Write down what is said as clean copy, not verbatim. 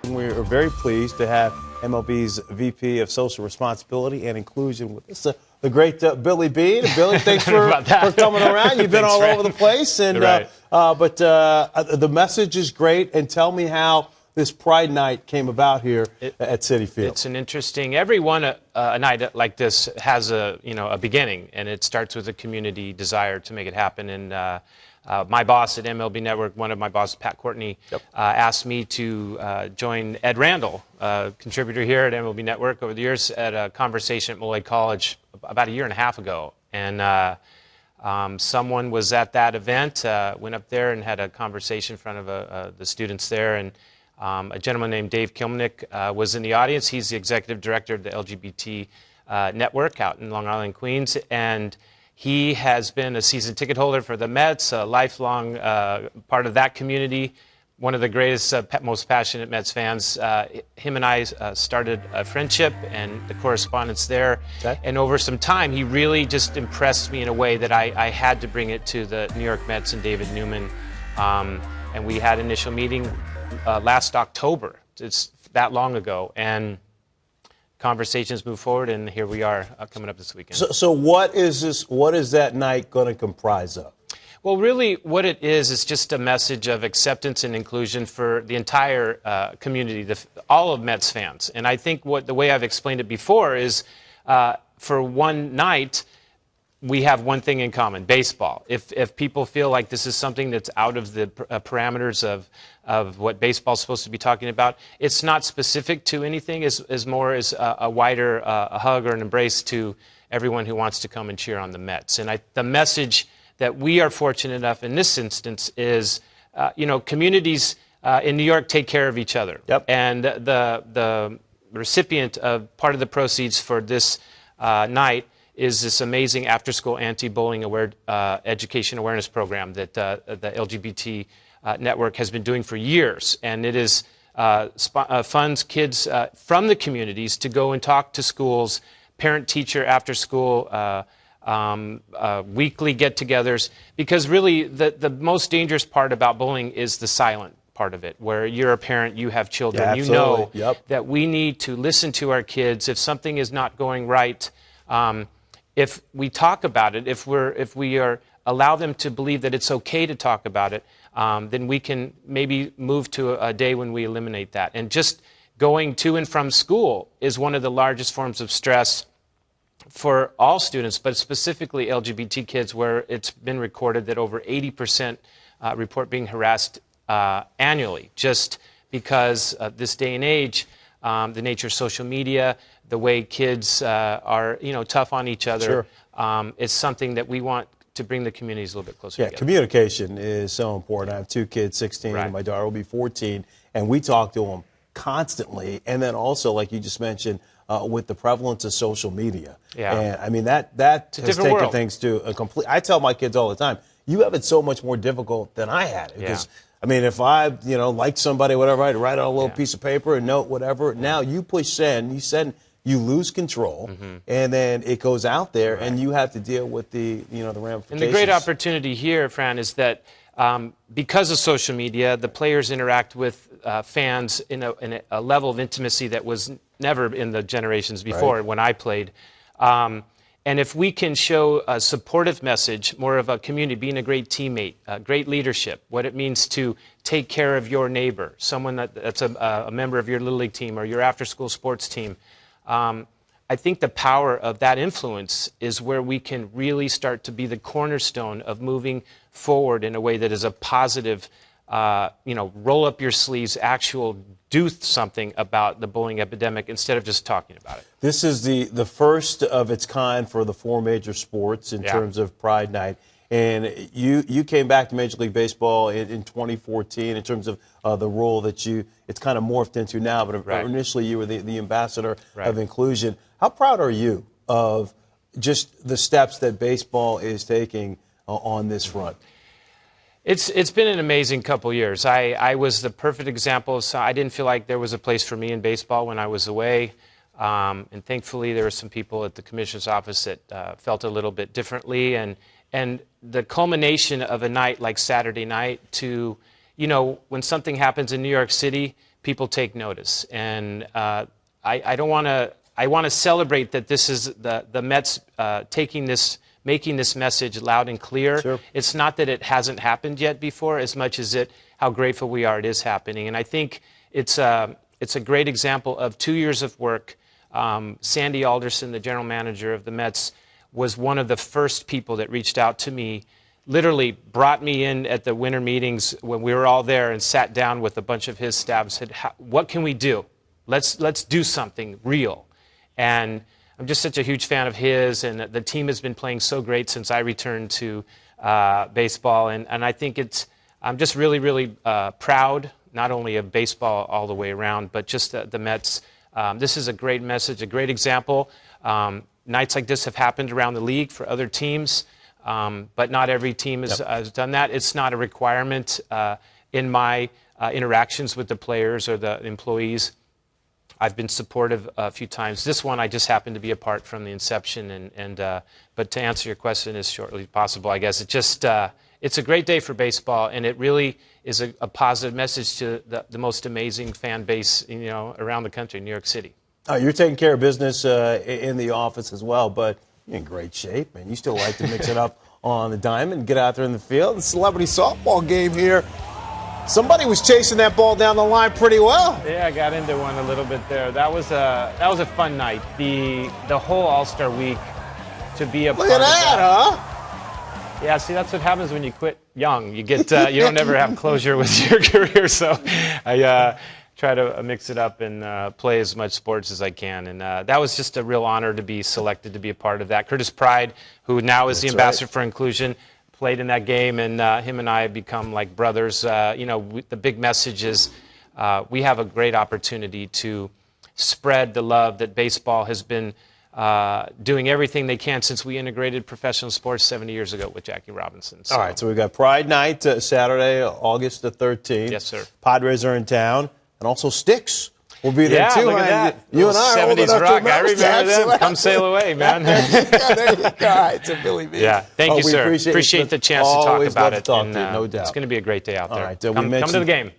and we are very pleased to have MLB's VP of Social Responsibility and Inclusion with us, the great Billy Bean. Billy, thanks for coming around. You've been all over the place, and but the message is great. And tell me how this Pride Night came about here at Citi Field. It's an interesting. Every one a night like this has a beginning, and it starts with a community desire to make it happen. And my boss at MLB Network, one of my bosses, Pat Courtney, asked me to join Ed Randall, a contributor here at MLB Network over the years, at a conversation at Molloy College about a year and a half ago. And someone was at that event, went up there and had a conversation in front of the students there. And a gentleman named Dave Kilmanick was in the audience. He's the executive director of the LGBT network out in Long Island, Queens. And he has been a season ticket holder for the Mets, a lifelong part of that community, one of the greatest, most passionate Mets fans. Him and I started a friendship and the correspondence there. Okay. And over some time, he really just impressed me in a way that I had to bring it to the New York Mets and David Newman. And we had an initial meeting last October. It's that long ago. And conversations move forward, and here we are coming up this weekend. So what is this? What is that night going to comprise of? Well, really, what it is just a message of acceptance and inclusion for the entire community, all of Mets fans. And I think the way I've explained it before is, for one night, we have one thing in common: baseball. If people feel like this is something that's out of the parameters of what baseball's supposed to be talking about, it's not specific to anything. As more as a wider a hug or an embrace to everyone who wants to come and cheer on the Mets. And the message that we are fortunate enough in this instance is, communities in New York take care of each other. Yep. And the recipient of part of the proceeds for this night is this amazing after-school anti-bullying education awareness program that the LGBT network has been doing for years. And it is funds kids from the communities to go and talk to schools, parent-teacher after-school weekly get-togethers, because really the most dangerous part about bullying is the silent part of it, where you're a parent, you have children, yeah, you know that we need to listen to our kids. If something is not going right, if we talk about it, if we allow them to believe that it's okay to talk about it, then we can maybe move to a day when we eliminate that. And just going to and from school is one of the largest forms of stress for all students, but specifically LGBT kids, where it's been recorded that over 80% report being harassed annually, just because of this day and age, the nature of social media, the way kids are, tough on each other. Sure. Is something that we want to bring the communities a little bit closer together. Yeah, communication is so important. I have two kids, 16, and my daughter will be 14, and we talk to them constantly. And then also, like you just mentioned, with the prevalence of social media. Yeah. And I mean, that has taken things to a complete. I tell my kids all the time, you have it so much more difficult than I had it. Because, I mean, if I, like somebody, whatever, I'd write on a little piece of paper, a note, whatever. Now you push send, you lose control, and then it goes out there, and you have to deal with the ramifications. And the great opportunity here, Fran, is that because of social media, the players interact with fans in a level of intimacy that was never in the generations before when I played. And if we can show a supportive message, more of a community, being a great teammate, great leadership, what it means to take care of your neighbor, someone that's a member of your Little League team or your after-school sports team, I think the power of that influence is where we can really start to be the cornerstone of moving forward in a way that is a positive, roll up your sleeves, do something about the bullying epidemic instead of just talking about it. This is the first of its kind for the four major sports in terms of Pride Night. And you came back to Major League Baseball in 2014 in terms of the role that it's kind of morphed into now, but initially you were the ambassador of inclusion. How proud are you of just the steps that baseball is taking on this front? It's been an amazing couple years. I was the perfect example. So I didn't feel like there was a place for me in baseball when I was away. And thankfully there were some people at the commissioner's office that felt a little bit differently. And the culmination of a night like Saturday night to you know, when something happens in New York City, people take notice. And I don't want to, I want to celebrate that this is the Mets making this message loud and clear. Sure. It's not that it hasn't happened yet before, as much as how grateful we are it is happening. And I think it's a great example of 2 years of work. Sandy Alderson, the general manager of the Mets, was one of the first people that reached out to me, literally brought me in at the winter meetings when we were all there and sat down with a bunch of his staff and said, what can we do? Let's do something real. And I'm just such a huge fan of his, and the team has been playing so great since I returned to baseball. And I think I'm just really, really proud, not only of baseball all the way around, but just the Mets. This is a great message, a great example. Nights like this have happened around the league for other teams, but not every team has done that. It's not a requirement in my interactions with the players or the employees. I've been supportive a few times. This one I just happened to be a part from the inception. But to answer your question as shortly as possible, I guess it's a great day for baseball, and it really is a positive message to the most amazing fan base, you know, around the country, New York City. You're taking care of business in the office as well, but you're in great shape, and you still like to mix it up on the diamond, get out there in the field. The celebrity softball game here. Somebody was chasing that ball down the line pretty well. Yeah, I got into one a little bit there. That was a fun night. The whole All-Star week to be a part of that. Huh? Yeah, see, that's what happens when you quit young. You get you don't ever have closure with your career. So I try to mix it up and play as much sports as I can. And that was just a real honor to be selected to be a part of that. Curtis Pride, who now is the ambassador for inclusion, played in that game, and him and I have become like brothers. You know, the big message is we have a great opportunity to spread the love that baseball has been doing everything they can since we integrated professional sports 70 years ago with Jackie Robinson. So. All right, so we've got Pride Night Saturday, August the 13th. Yes, sir. Padres are in town, and also Styx will be there, too. Look at that. You and I are old 70s enough rock. to I remember them. Come sail away, man. There you go. All right, so Billy B. Yeah, thank you, sir. Appreciate the chance to talk about it. No doubt. It's going to be a great day out there. All right, come to the game.